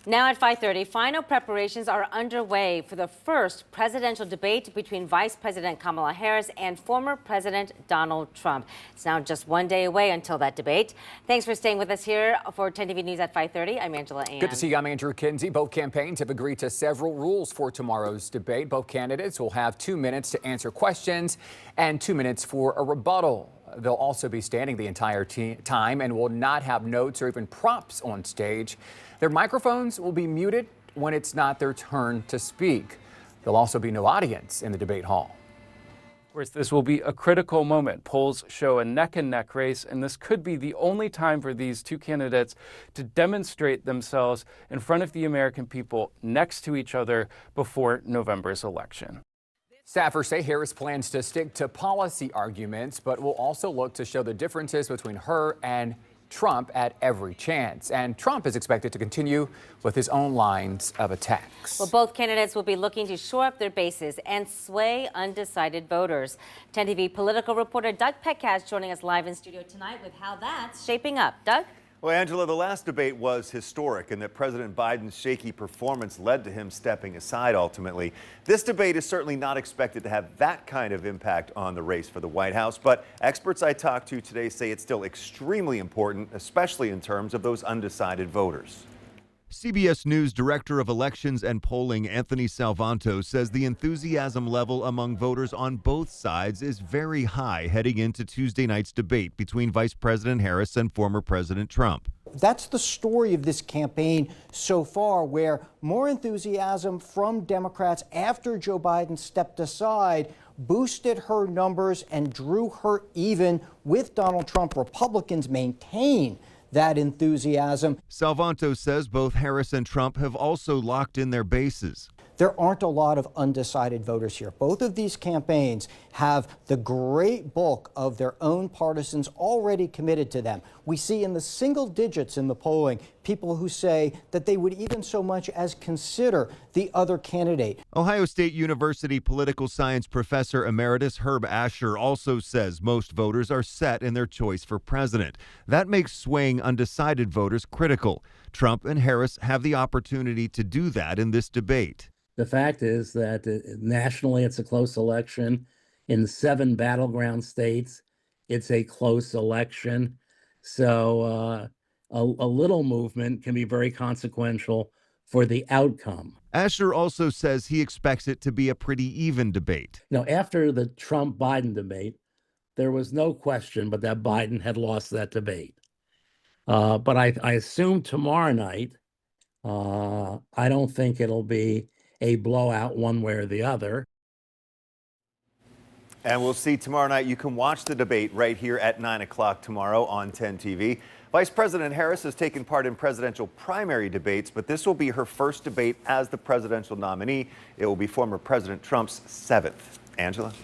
Now at 5:30, final preparations are underway for the first presidential debate between Vice President Kamala Harris and former President Donald Trump. It's now just one day away until that debate. Thanks for staying with us here for 10 TV News at 5:30. I'm Angela Ann. Good to see you. I'm Andrew Kinsey. Both campaigns have agreed to several rules for tomorrow's debate. Both candidates will have 2 minutes to answer questions and 2 minutes for a rebuttal. They'll also be standing the entire time and will not have notes or even props on stage. Their microphones will be muted when it's not their turn to speak. There'll also be no audience in the debate hall. Of course, this will be a critical moment. Polls show a neck-and-neck race, and this could be the only time for these two candidates to demonstrate themselves in front of the American people next to each other before November's election. Staffers say Harris plans to stick to policy arguments, but will also look to show the differences between her and Trump at every chance. And Trump is expected to continue with his own lines of attacks. Well, both candidates will be looking to shore up their bases and sway undecided voters. 10 TV political reporter Doug Petcas joining us live in studio tonight with how that's shaping up. Doug? Well, Angela, the last debate was historic in that President Biden's shaky performance led to him stepping aside ultimately. This debate is certainly not expected to have that kind of impact on the race for the White House, but experts I talked to today say it's still extremely important, especially in terms of those undecided voters. CBS News Director of Elections and Polling Anthony Salvanto says the enthusiasm level among voters on both sides is very high heading into Tuesday night's debate between Vice President Harris and former President Trump. That's the story of this campaign so far, where more enthusiasm from Democrats after Joe Biden stepped aside boosted her numbers and drew her even with Donald Trump. Republicans maintain that enthusiasm. Salvanto says both Harris and Trump have also locked in their bases. There aren't a lot of undecided voters here. Both of these campaigns have the great bulk of their own partisans already committed to them. We see in the single digits in the polling people who say that they would even so much as consider the other candidate. Ohio State University political science professor emeritus Herb Asher also says most voters are set in their choice for president. That makes swaying undecided voters critical. Trump and Harris have the opportunity to do that in this debate. The fact is that nationally, it's a close election. In 7 battleground states, it's a close election. So a little movement can be very consequential for the outcome. Asher also says he expects it to be a pretty even debate. You know, after the Trump-Biden debate, there was no question but that Biden had lost that debate. But I assume tomorrow night, I don't think it'll be a blowout one way or the other. And we'll see tomorrow night. You can watch the debate right here at 9 o'clock tomorrow on 10 TV. Vice President Harris has taken part in presidential primary debates, but this will be her first debate as the presidential nominee. It will be former President Trump's 7th. Angela?